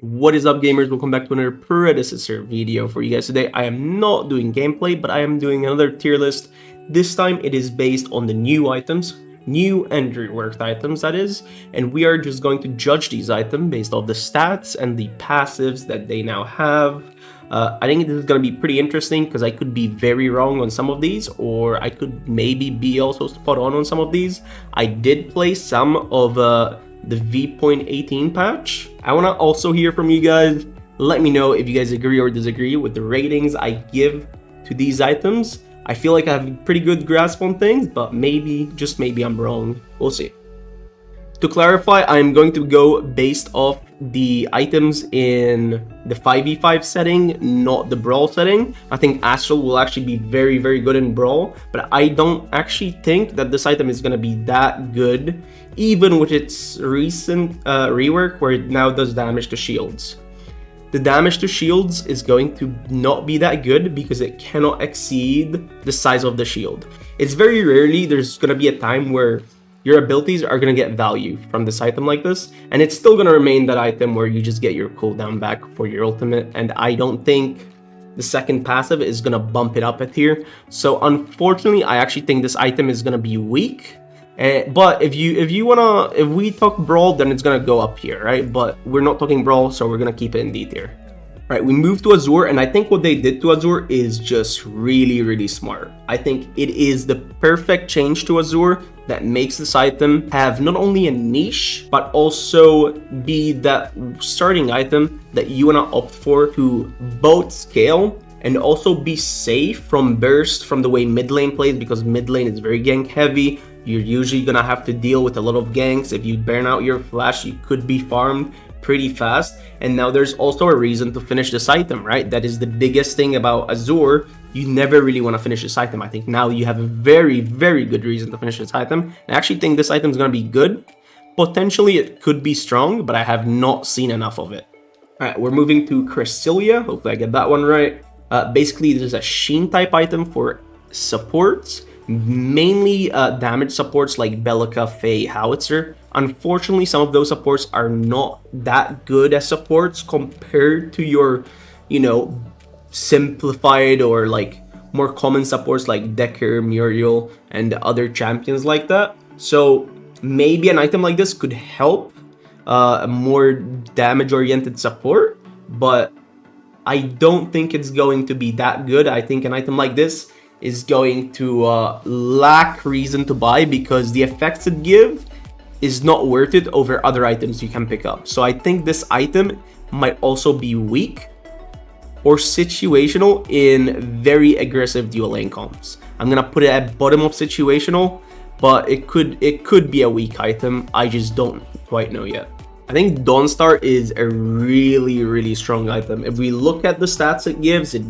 What is up, gamers? Welcome back to another Predecessor video for you guys today. I am not doing gameplay, but I am doing another tier list. This time it is based on the new items, new and reworked items that is, and we are just going to judge these items based off the stats and the passives that they now have. I think this is going to be pretty interesting because I could be very wrong on some of these, or I could maybe be also spot on some of these. I did play some of the V.18 patch. I want to also hear from you guys. Let me know if you guys agree or disagree with the ratings I give to these items. I feel like I have a pretty good grasp on things, but maybe, just maybe I'm wrong. We'll see. To clarify, I'm going to go based off the items in the 5v5 setting, not the Brawl setting. I think Astral will actually be very, very good in Brawl, but I don't actually think that this item is going to be that good, even with its recent rework where it now does damage to shields. The damage to shields is going to not be that good because it cannot exceed the size of the shield. It's very rarely there's going to be a time where your abilities are going to get value from this item like this, and it's still going to remain that item where you just get your cooldown back for your ultimate, and I don't think the second passive is going to bump it up a tier. So unfortunately, I actually think this item is going to be weak. But if we talk Brawl, then it's going to go up here, right? But we're not talking Brawl, so we're going to keep it in D tier. Right, we moved to Azure, and I think what they did to Azure is just really, really smart. I think it is the perfect change to Azure that makes this item have not only a niche, but also be that starting item that you want to opt for to both scale and also be safe from burst from the way mid lane plays, because mid lane is very gank heavy. You're usually gonna have to deal with a lot of ganks. If you burn out your flash, you could be farmed pretty fast. And now there's also a reason to finish this item, right? That is the biggest thing about Azure. You never really want to finish this item. I think now you have a very, very good reason to finish this item. I actually think this item is going to be good. Potentially it could be strong, but I have not seen enough of it. All right, we're moving to Cresselia. Hopefully I get that one right. Basically, this is a Sheen type item for supports, mainly damage supports like Bellica, Faye, Howitzer. Unfortunately, some of those supports are not that good as supports compared to your, simplified or like more common supports like Decker, Muriel, and other champions like that. So maybe an item like this could help a more damage-oriented support, but I don't think it's going to be that good. I think an item like this is going to lack reason to buy because the effects it gives is not worth it over other items you can pick up. So I think this item might also be weak or situational in very aggressive dual lane comps. I'm gonna put it at bottom of situational, but it could be a weak item. I just don't quite know yet. I think Dawnstar is a really, really strong item. If we look at the stats it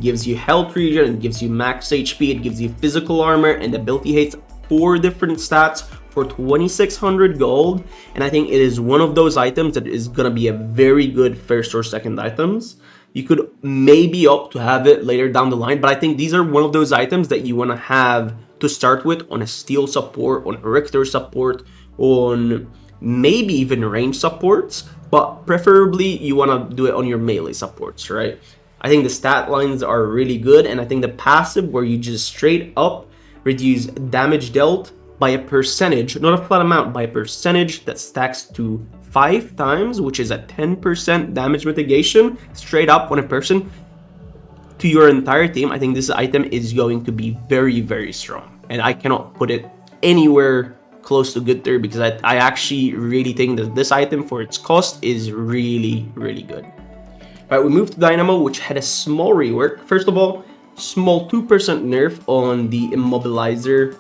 gives you health regen, it gives you max HP, it gives you physical armor, and ability hates, 4 different stats for 2600 gold. And I think it is one of those items that is gonna be a very good first or second items. You could maybe opt to have it later down the line, but I think these are one of those items that you want to have to start with on a steel support, on a Richter support, on maybe even range supports, but preferably you want to do it on your melee supports, right? I think the stat lines are really good, and I think the passive where you just straight up reduce damage dealt by a percentage, not a flat amount, by a percentage that stacks to 5 times, which is a 10% damage mitigation straight up on a person to your entire team. I think this item is going to be very, very strong, and I cannot put it anywhere close to good tier because I actually really think that this item for its cost is really, really good. All right, we moved to Dynamo, which had a small rework. First of all, small 2% nerf on the immobilizer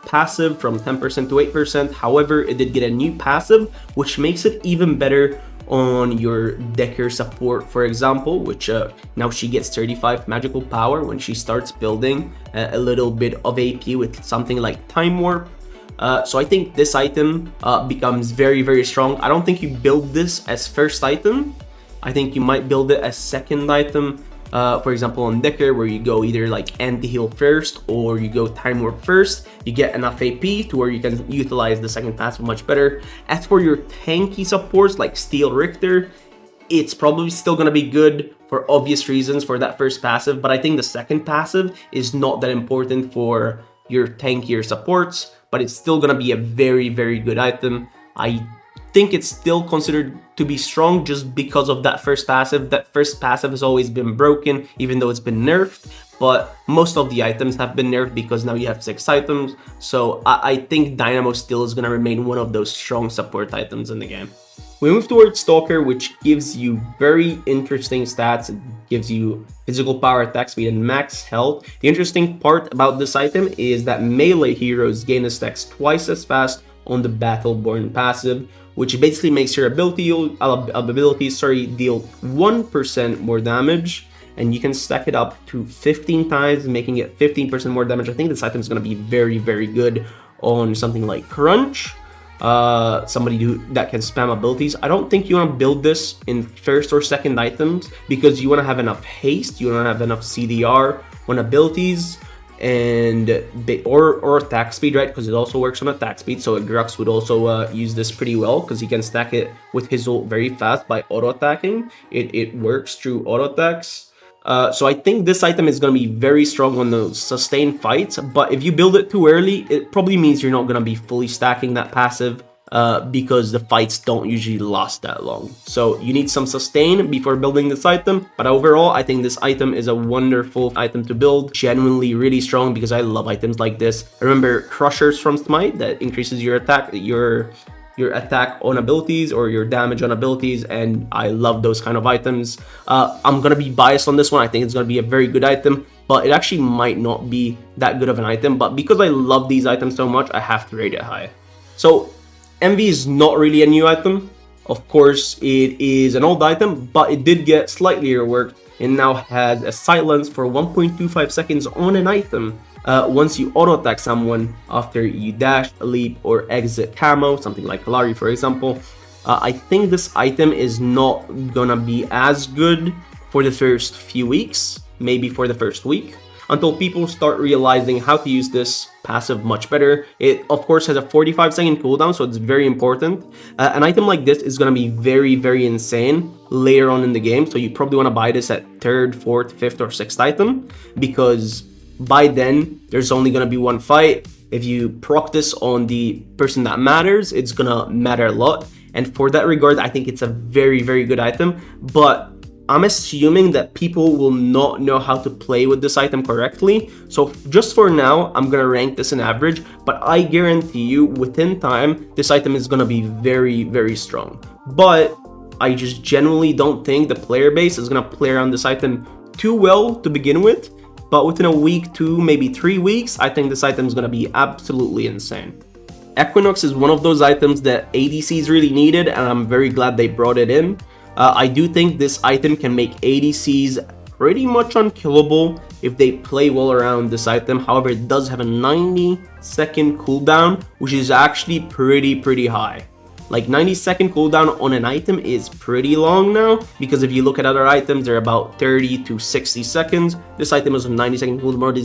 passive from 10% to 8%. However, it did get a new passive, which makes it even better on your Decker support, for example, which now she gets 35 magical power when she starts building a little bit of AP with something like Time Warp. So I think this item becomes very, very strong. I don't think you build this as first item. I think you might build it as second item. For example, on Decker, where you go either like anti-heal first or you go Time Warp first, you get enough AP to where you can utilize the second passive much better. As for your tanky supports like Steel Richter, It's probably still going to be good for obvious reasons for that first passive, but I think the second passive is not that important for your tankier supports, but it's still going to be a very, very good item. I think it's still considered to be strong just because of that first passive. That first passive has always been broken, even though it's been nerfed, but most of the items have been nerfed because now you have 6 items. So I think Dynamo still is going to remain one of those strong support items in the game. We move towards Stalker, which gives you very interesting stats. It gives you physical power, attack speed, and max health. The interesting part about this item is that melee heroes gain a stacks twice as fast on the Battleborn passive, which basically makes your abilities deal 1% more damage, and you can stack it up to 15 times, making it 15% more damage. I think this item is going to be very, very good on something like Crunch. Somebody that can spam abilities. I don't think you want to build this in first or second items because you want to have enough haste, you want to have enough CDR on abilities, and or attack speed, right? Because it also works on attack speed. So Grux would also use this pretty well because he can stack it with his ult very fast by auto attacking. It works through auto attacks. So I think this item is going to be very strong on the sustained fights, but if you build it too early, it probably means you're not going to be fully stacking that passive because the fights don't usually last that long. So you need some sustain before building this item, but overall, I think this item is a wonderful item to build, genuinely really strong because I love items like this. I remember Crushers from Smite that increases your attack, your attack on abilities or your damage on abilities, and I love those kind of items. I'm gonna be biased on this one. I think it's gonna be a very good item, but it actually might not be that good of an item, but because I love these items so much, I have to rate it high. So Envy is not really a new item. Of course, it is an old item, but it did get slightly reworked and now has a silence for 1.25 seconds on an item. Once you auto attack someone after you dash, leap, or exit camo, something like Kalari for example. I think this item is not gonna be as good for the first few weeks, maybe for the first week, until people start realizing how to use this passive much better. It of course has a 45-second cooldown, so it's very important. An item like this is gonna be very, very insane later on in the game, so you probably wanna buy this at 3rd, 4th, 5th, or 6th item, because by then there's only gonna be one fight. If you proc this on the person that matters, it's gonna matter a lot. And for that regard, I think it's a very, very good item, but I'm assuming that people will not know how to play with this item correctly. So just for now, I'm gonna rank this an average, but I guarantee you within time, this item is gonna be very, very strong. But I just genuinely don't think the player base is gonna play around this item too well to begin with. But within a week, 2, maybe 3 weeks, I think this item is going to be absolutely insane. Equinox is one of those items that ADCs really needed, and I'm very glad they brought it in. I do think this item can make ADCs pretty much unkillable if they play well around this item. However, it does have a 90-second cooldown, which is actually pretty high. Like 90-second cooldown on an item is pretty long now, because if you look at other items, they're about 30 to 60 seconds. This item is a 90-second cooldown.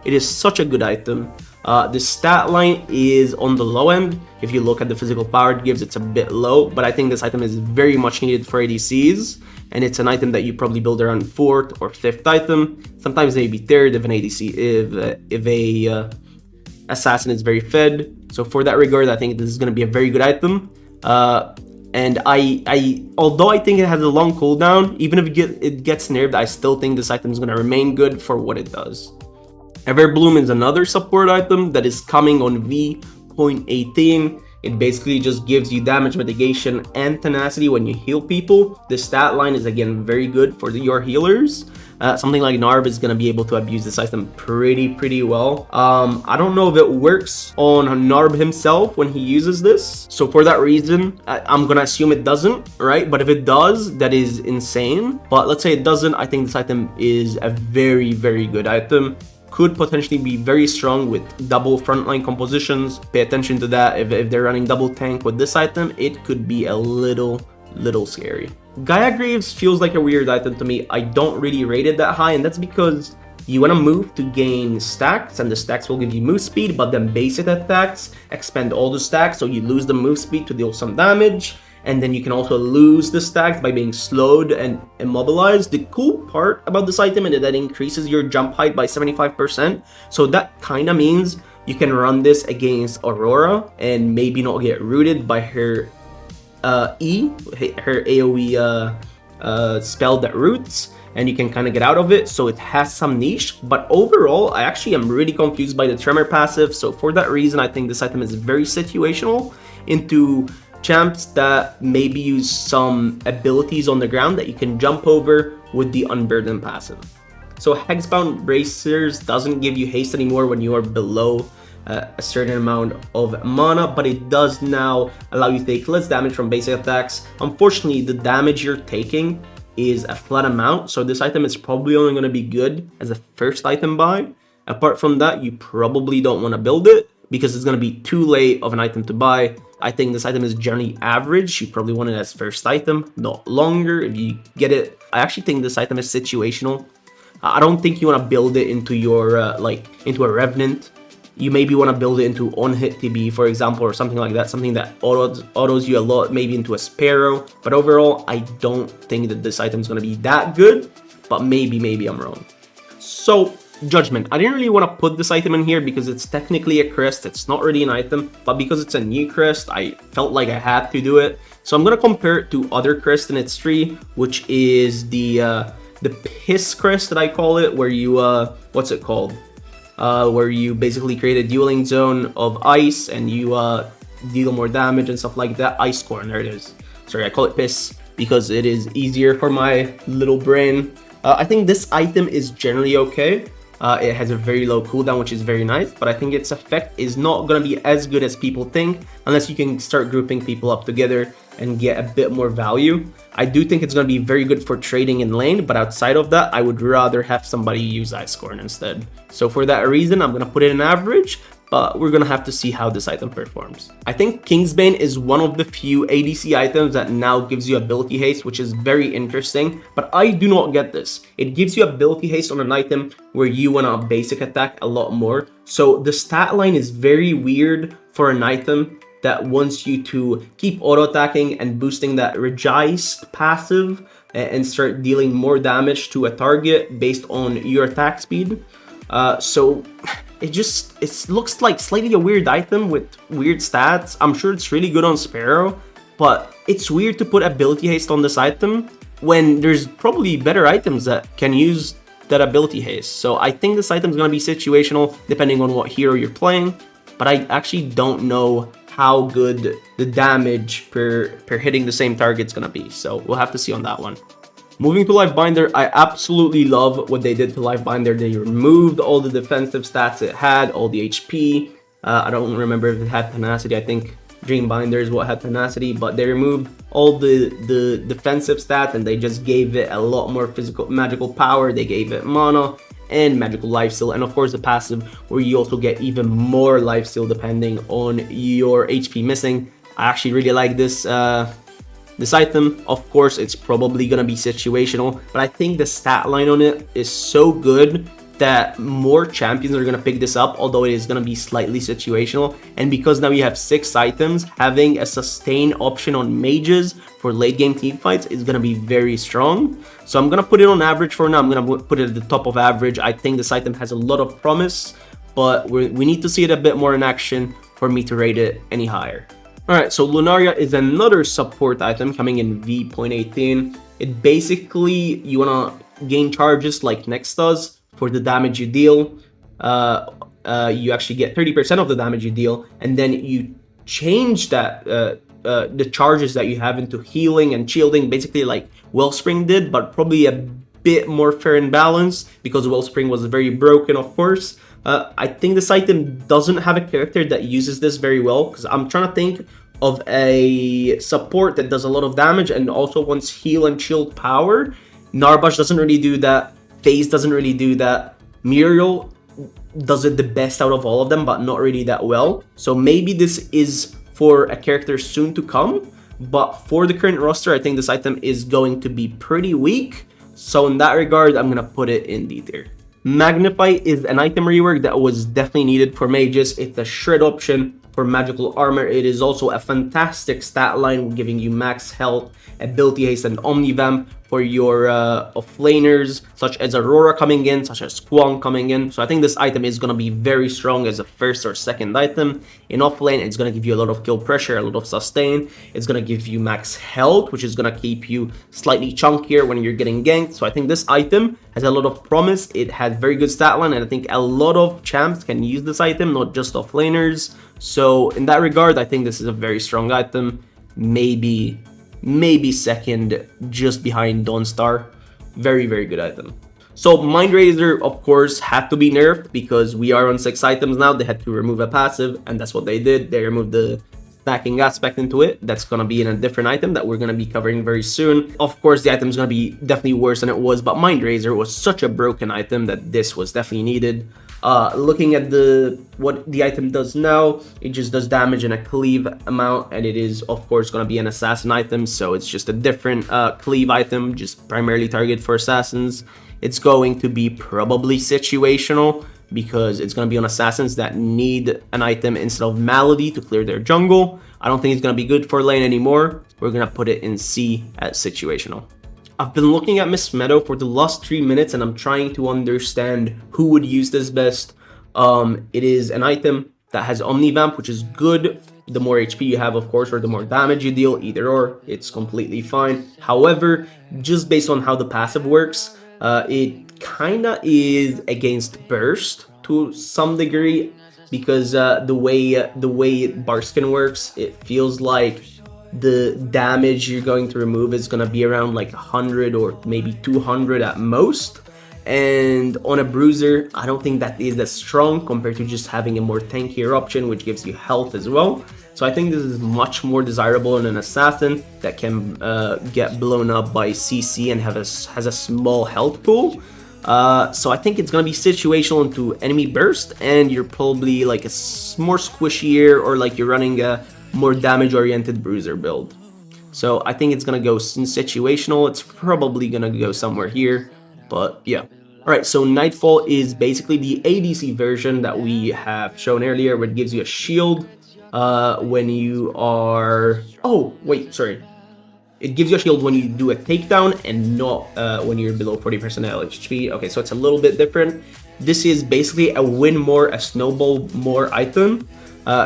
It is such a good item. The stat line is on the low end. If you look at the physical power it gives, it's a bit low, but I think this item is very much needed for ADCs, and it's an item that you probably build around 4th or 5th item, sometimes maybe 3rd if an ADC, if a assassin is very fed. So for that regard, I think this is going to be a very good item. And although I think it has a long cooldown, even if it gets nerfed, I still think this item is going to remain good for what it does. Everbloom is another support item that is coming on V.18. It basically just gives you damage mitigation and tenacity when you heal people. The stat line is again very good for your healers. Something like Narb is going to be able to abuse this item pretty well. I don't know if it works on Narb himself when he uses this. So for that reason, I'm going to assume it doesn't, right? But if it does, that is insane. But let's say it doesn't, I think this item is a very good item. Could potentially be very strong with double frontline compositions. Pay attention to that. If they're running double tank with this item, it could be a little scary. Gaia Graves feels like a weird item to me. I don't really rate it that high, and that's because you want to move to gain stacks, and the stacks will give you move speed, but then base it attacks expend all the stacks, so you lose the move speed to deal some damage. and then you can also lose the stacks by being slowed and immobilized. The cool part about this item is that it increases your jump height by 75%, so that kind of means you can run this against Aurora and maybe not get rooted by her her AoE spell that roots, and you can kind of get out of it, so it has some niche. But overall, I actually am really confused by the Tremor passive, so for that reason, I think this item is very situational into champs that maybe use some abilities on the ground that you can jump over with the Unburden passive. So Hexbound Bracers doesn't give you haste anymore when you are below a certain amount of mana, but it does now allow you to take less damage from basic attacks. Unfortunately, the damage you're taking is a flat amount, so this item is probably only going to be good as a first item buy. Apart from that, you probably don't want to build it because it's going to be too late of an item to buy. I think this item is generally average. You probably want it as first item, not longer if you get it. I actually think this item is situational. I don't think you want to build it into your into a Revenant. You maybe want to build it into on-hit TB, for example, or something like that, something that autos you a lot, maybe into a Sparrow. But overall, I don't think that this item is going to be that good, but maybe I'm wrong. So, Judgment. I didn't really want to put this item in here because it's technically a crest, it's not really an item, but because it's a new crest, I felt like I had to do it. So I'm going to compare it to other crests in its tree, which is the Piss crest that I call it, where you, what's it called? Where you basically create a dueling zone of ice and you deal more damage and stuff like that. Ice Corn, there it is. Sorry, I call it Piss because it is easier for my little brain. I think this item is generally okay. It has a very low cooldown, which is very nice, but I think its effect is not going to be as good as people think unless you can start grouping people up together and get a bit more value. I do think it's going to be very good for trading in lane, but outside of that, I would rather have somebody use Ice Corn instead. So for that reason, I'm going to put it in average, but we're going to have to see how this item performs. I think Kingsbane is one of the few ADC items that now gives you ability haste, which is very interesting, but I do not get this. It gives you ability haste on an item where you want to basic attack a lot more. So the stat line is very weird for an item that wants you to keep auto-attacking and boosting that Regeist passive and start dealing more damage to a target based on your attack speed. So it looks like slightly a weird item with weird stats. I'm sure it's really good on Sparrow, but it's weird to put ability haste on this item when there's probably better items that can use that ability haste. So I think this item is going to be situational depending on what hero you're playing, but I actually don't know how good the damage per hitting the same target is going to be. So we'll have to see on that one. Moving to Lifebinder, I absolutely love what they did to Lifebinder. They removed all the defensive stats it had, all the HP. I don't remember if it had tenacity. I think Dreambinder is what had tenacity, but they removed all the defensive stats and they just gave it a lot more physical magical power. They gave it mana and magical lifesteal, and of course the passive where you also get even more lifesteal depending on your HP missing. I actually really like this this item. Of course, it's probably gonna be situational, but I think the stat line on it is so good that more champions are gonna pick this up, although it is gonna be slightly situational. And because now you have 6 items, having a sustain option on mages for late game team fights is gonna be very strong. So I'm gonna put it on average for now. I'm gonna put it at the top of average. I think this item has a lot of promise, but we need to see it a bit more in action for me to rate it any higher. Alright, so Lunaria is another support item coming in V.18. It basically, you wanna gain charges like Nex does for the damage you deal. You actually get 30% of the damage you deal, and then you change that the charges that you have into healing and shielding, basically like Wellspring did, but probably a bit more fair and balanced because Wellspring was very broken, of course. I think this item doesn't have a character that uses this very well, because I'm trying to think of a support that does a lot of damage and also wants heal and shield power. Narbash doesn't really do that. FaZe doesn't really do that. Muriel does it the best out of all of them, but not really that well. So maybe this is for a character soon to come, but for the current roster, I think this item is going to be pretty weak. So in that regard, I'm gonna put it in D tier. Magnify is an item rework that was definitely needed for mages. It's a shred option for magical armor. It is also a fantastic stat line, giving you max health, ability haste, and omnivamp for your offlaners, such as Aurora coming in, such as Kwang coming in. So I think this item is going to be very strong as a first or second item. In offlane, it's going to give you a lot of kill pressure, a lot of sustain. It's going to give you max health, which is going to keep you slightly chunkier when you're getting ganked. So I think this item has a lot of promise. It has very good stat line, and I think a lot of champs can use this item, not just offlaners. So in that regard, I think this is a very strong item. Maybe second, just behind Dawnstar. Very, very good item. So Mindrazor, of course, had to be nerfed because we are on 6 items now. They had to remove a passive, and that's what they did. They removed the stacking aspect into it. That's going to be in a different item that we're going to be covering very soon. Of course, the item is going to be definitely worse than it was, but Mindrazor was such a broken item that this was definitely needed. Looking at what the item does now, it just does damage in a cleave amount, and it is of course going to be an assassin item, so it's just a different cleave item, just primarily targeted for assassins. It's going to be probably situational because it's going to be on assassins that need an item instead of Malady to clear their jungle. I don't think it's going to be good for lane anymore. We're going to put it in C at situational. I've been looking at Miss Meadow for the last 3 minutes, and I'm trying to understand who would use this best. It is an item that has Omnivamp, which is good. The more HP you have, of course, or the more damage you deal, either or, it's completely fine. However, just based on how the passive works, it kinda is against burst to some degree, because the way Barskin works, it feels like the damage you're going to remove is going to be around like 100 or maybe 200 at most. And on a bruiser, I don't think that is as strong compared to just having a more tankier option, which gives you health as well. So I think this is much more desirable in an assassin that can get blown up by CC and has a small health pool. So I think it's going to be situational into enemy burst, and you're probably like a more squishier, or like you're running a more damage-oriented bruiser build. So I think it's going to go situational. It's probably going to go somewhere here, but yeah. Alright, so Nightfall is basically the ADC version that we have shown earlier, where it gives you a shield when you are... Oh, wait, sorry. It gives you a shield when you do a takedown and not when you're below 40% HP. Okay, so it's a little bit different. This is basically a win more, a snowball more item.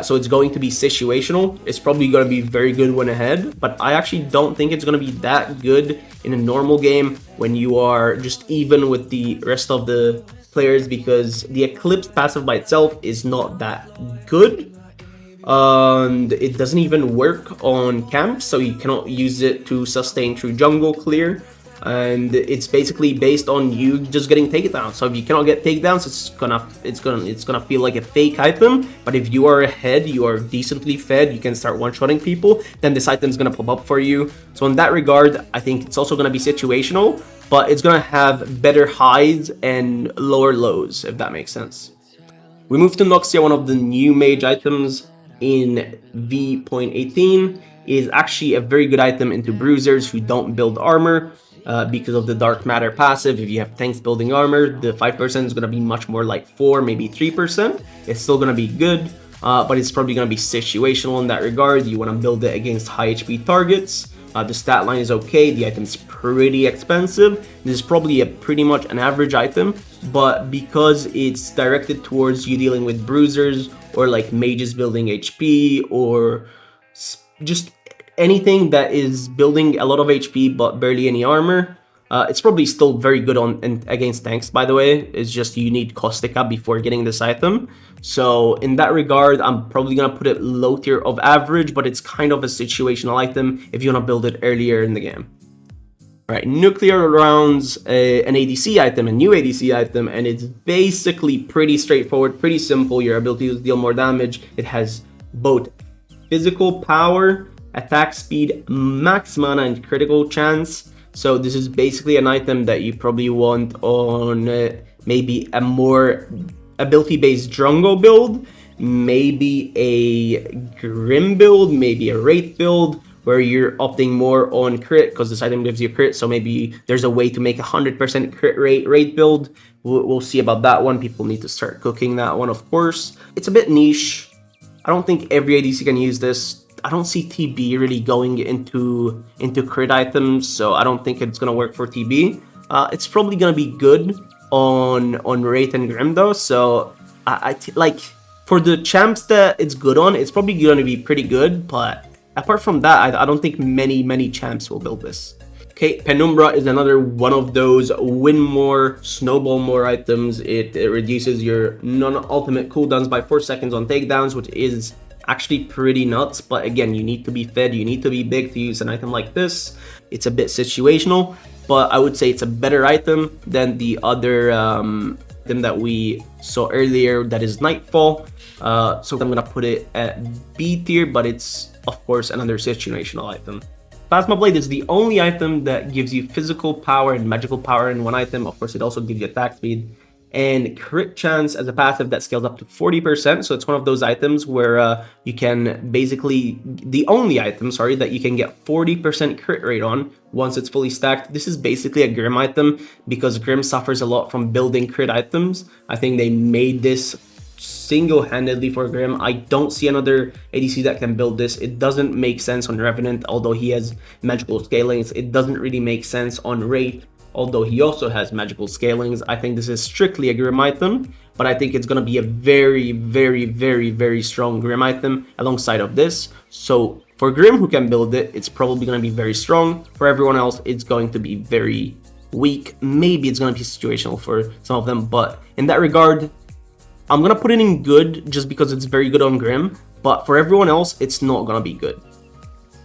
So it's going to be situational. It's probably going to be very good when ahead, but I actually don't think it's going to be that good in a normal game when you are just even with the rest of the players, because the Eclipse passive by itself is not that good. And it doesn't even work on camps, so you cannot use it to sustain through jungle clear. And it's basically based on you just getting takedowns. So if you cannot get takedowns, it's gonna feel like a fake item. But if you are ahead, you are decently fed, you can start one-shotting people, then this item's gonna pop up for you. So in that regard, I think it's also gonna be situational, but it's gonna have better highs and lower lows, if that makes sense. We move to Noxia, one of the new mage items in V.18. Is actually a very good item into bruisers who don't build armor. Because of the dark matter passive, if you have tanks building armor, the 5% is going to be much more like 4, maybe 3%. It's still going to be good, but it's probably going to be situational in that regard. You want to build it against high HP targets. The stat line is okay, the item's pretty expensive. This is probably pretty much an average item, but because it's directed towards you dealing with bruisers, or like mages building HP, or just anything that is building a lot of HP but barely any armor, it's probably still very good against tanks, by the way. It's just you need Caustica before getting this item. So in that regard, I'm probably going to put it low tier of average, but it's kind of a situational item if you want to build it earlier in the game. Alright, Nuclear Rounds, an ADC item, a new ADC item, and it's basically pretty straightforward, pretty simple. Your ability to deal more damage. It has both physical power, attack speed, max mana, and critical chance. So this is basically an item that you probably want on maybe a more ability-based jungle build, maybe a Grim build, maybe a Wraith build, where you're opting more on crit because this item gives you crit. So maybe there's a way to make 100% crit rate Wraith build. We'll see about that one. People need to start cooking that one, of course. It's a bit niche. I don't think every ADC can use this. I don't see TB really going into crit items, so I don't think it's gonna work for TB. It's probably gonna be good on Wraith and Grim though, so like for the champs that it's good on, it's probably gonna be pretty good, but apart from that, I don't think many champs will build this. Okay, Penumbra is another one of those win more, snowball more items. It reduces your non-ultimate cooldowns by 4 seconds on takedowns, which is actually pretty nuts. But again, you need to be fed, you need to be big to use an item like this. It's a bit situational, but I would say it's a better item than the other item that we saw earlier, that is Nightfall. So I'm gonna put it at B tier, but it's of course another situational item. Plasma Blade is the only item that gives you physical power and magical power in one item. Of course, it also gives you attack speed and crit chance as a passive that scales up to 40%. So it's one of those items where you can basically, the only item, sorry, that you can get 40% crit rate on once it's fully stacked. This is basically a Grim item because Grim suffers a lot from building crit items. I think they made this single-handedly for Grim. I don't see another ADC that can build this. It doesn't make sense on Revenant, although he has magical scalings. It doesn't really make sense on Wraith, although he also has magical scalings. I think this is strictly a Grim item, but I think it's going to be a very strong Grim item alongside of this. So for Grim who can build it, it's probably going to be very strong. For everyone else, it's going to be very weak. Maybe it's going to be situational for some of them, but in that regard, I'm gonna put it in good just because it's very good on Grim, but for everyone else, it's not gonna be good.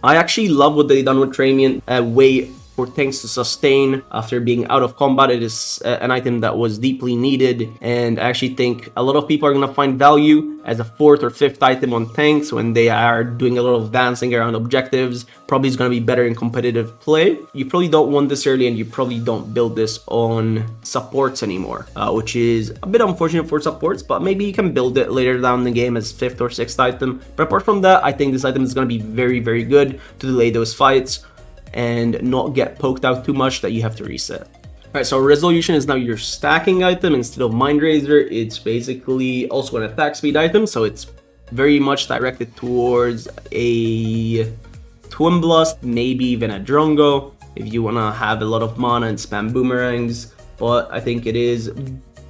I actually love what they done with Tramian, a way for tanks to sustain after being out of combat. It is an item that was deeply needed, and I actually think a lot of people are gonna find value as a 4th or 5th item on tanks when they are doing a lot of dancing around objectives. Probably is gonna be better in competitive play. You probably don't want this early, and you probably don't build this on supports anymore, which is a bit unfortunate for supports, but maybe you can build it later down the game as 5th or 6th item. But apart from that, I think this item is gonna be very good to delay those fights and not get poked out too much that you have to reset. Alright, so Resolution is now your stacking item instead of Mindrazor. It's basically also an attack speed item, so it's very much directed towards a Twin Blast, maybe even a Drongo, if you want to have a lot of mana and spam boomerangs, but I think it is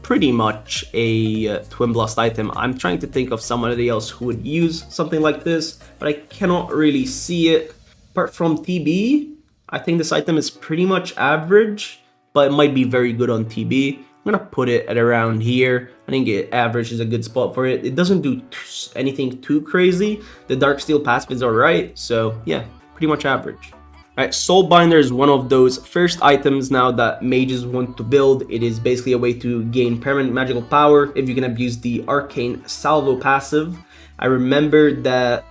pretty much a Twin Blast item. I'm trying to think of somebody else who would use something like this, but I cannot really see it. Apart from TB, I think this item is pretty much average, but it might be very good on TB. I'm gonna put it at around here. I think average is a good spot for it. It doesn't do anything too crazy. The Darksteel passive is alright, so yeah, pretty much average. Alright, Soulbinder is one of those first items now that mages want to build. It is basically a way to gain permanent magical power if you can abuse the Arcane Salvo passive. I remember that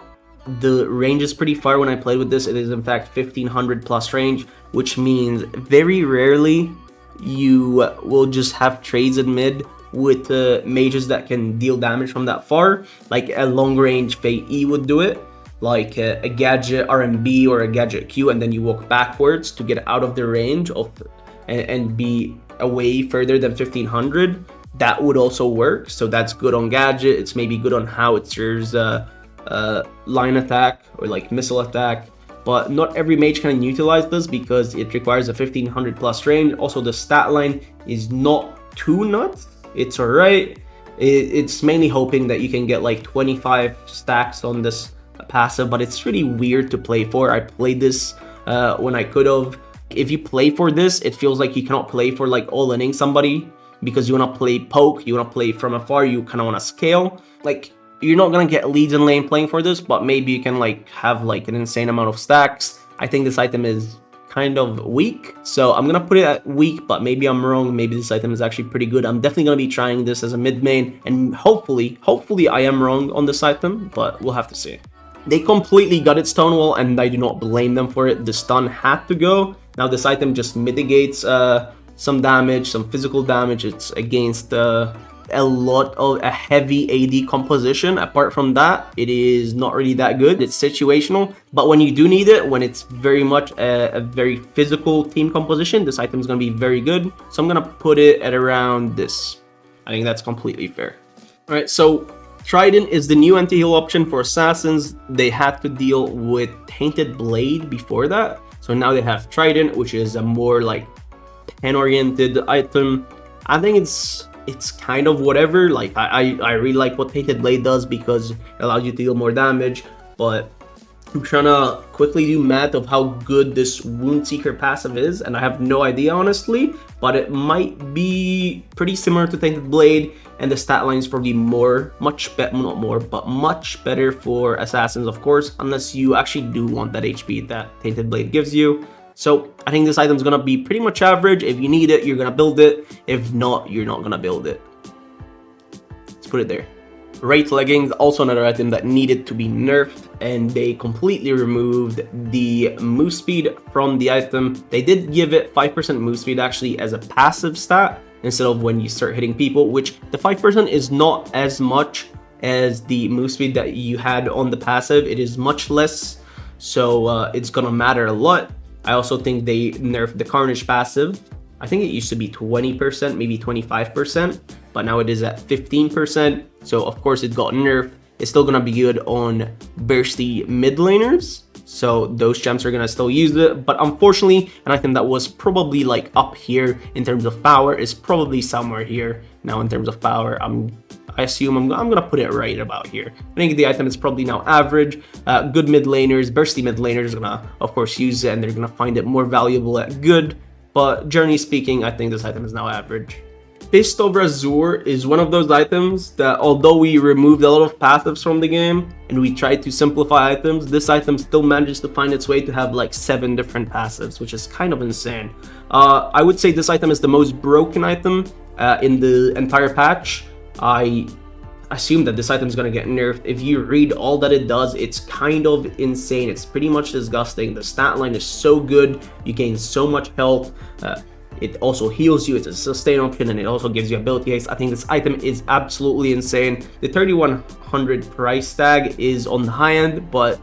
the range is pretty far when I played with this. It is in fact 1500 plus range, which means very rarely you will just have trades in mid with mages that can deal damage from that far. Like a long range Fei E would do it, like a gadget RMB or a gadget Q, and then you walk backwards to get out of the range of and be away further than 1500. That would also work, so that's good on gadget. It's maybe good on Howitzer's line attack or like missile attack, but not every mage can utilize this because it requires a 1500 plus range. Also, the stat line is not too nuts. It's alright. It's mainly hoping that you can get like 25 stacks on this passive, but it's really weird to play for. I played this when I could have. If you play for this, it feels like you cannot play for like all-inning somebody because you want to play poke, you want to play from afar, you kind of want to scale. Like, you're not going to get leads in lane playing for this, but maybe you can like have like an insane amount of stacks. I think this item is kind of weak, so I'm going to put it at weak, but maybe I'm wrong. Maybe this item is actually pretty good. I'm definitely going to be trying this as a mid main, and hopefully I am wrong on this item, but we'll have to see. They completely gutted Stonewall, and I do not blame them for it. The stun had to go. Now this item just mitigates some damage, some physical damage. It's against a lot of a heavy AD composition. Apart from that, it is not really that good. It's situational, but when you do need it, when it's very much a very physical team composition, this item is going to be very good. So I'm going to put it at around this. I think that's completely fair. All right, so Trident is the new anti-heal option for assassins. They had to deal with Tainted Blade before that. So now they have Trident, which is a more like pen-oriented item. I think it's kind of whatever. Like I really like what Tainted Blade does because it allows you to deal more damage, but I'm trying to quickly do math of how good this Wound Seeker passive is, and I have no idea honestly, but it might be pretty similar to Tainted Blade, and the stat line is probably much better for assassins, of course, unless you actually do want that HP that Tainted Blade gives you. So I think this item is gonna be pretty much average. If you need it, you're gonna build it. If not, you're not gonna build it. Let's put it there. Wraith Leggings, also another item that needed to be nerfed, and they completely removed the move speed from the item. They did give it 5% move speed actually as a passive stat instead of when you start hitting people, which the 5% is not as much as the move speed that you had on the passive. It is much less, so it's gonna matter a lot. I also think they nerfed the Carnage passive. I think it used to be 20%, maybe 25%, but now it is at 15%. So of course it got nerfed. It's still gonna be good on bursty mid laners. So those champs are gonna still use it. But unfortunately, an item that was probably like up here in terms of power is probably somewhere here. Now in terms of power, I assume I'm gonna put it right about here. I think the item is probably now average. Good mid laners, bursty mid laners are gonna of course use it, and they're gonna find it more valuable at good. But generally speaking, I think this item is now average. Fist of Azure is one of those items that, although we removed a lot of passives from the game and we tried to simplify items, this item still manages to find its way to have like 7 different passives, which is kind of insane. I would say this item is the most broken item in the entire patch. I assume that this item is going to get nerfed. If you read all that it does, it's kind of insane. It's pretty much disgusting. The stat line is so good. You gain so much health. It also heals you. It's a sustain option, and it also gives you ability haste. I think this item is absolutely insane. The 3100 price tag is on the high end, but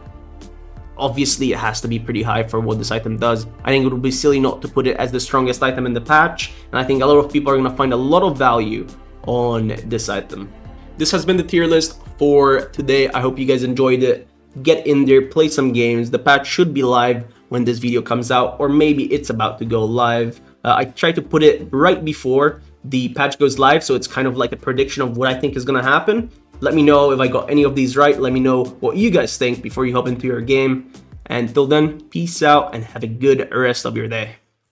obviously it has to be pretty high for what this item does. I think it would be silly not to put it as the strongest item in the patch, and I think a lot of people are going to find a lot of value on this item. This has been the tier list for today. I hope you guys enjoyed it. Get in there, play some games. The patch should be live when this video comes out, or maybe it's about to go live. I tried to put it right before the patch goes live, so it's kind of like a prediction of what I think is going to happen. Let me know if I got any of these right. Let me know what you guys think before you hop into your game. And till then, peace out and have a good rest of your day.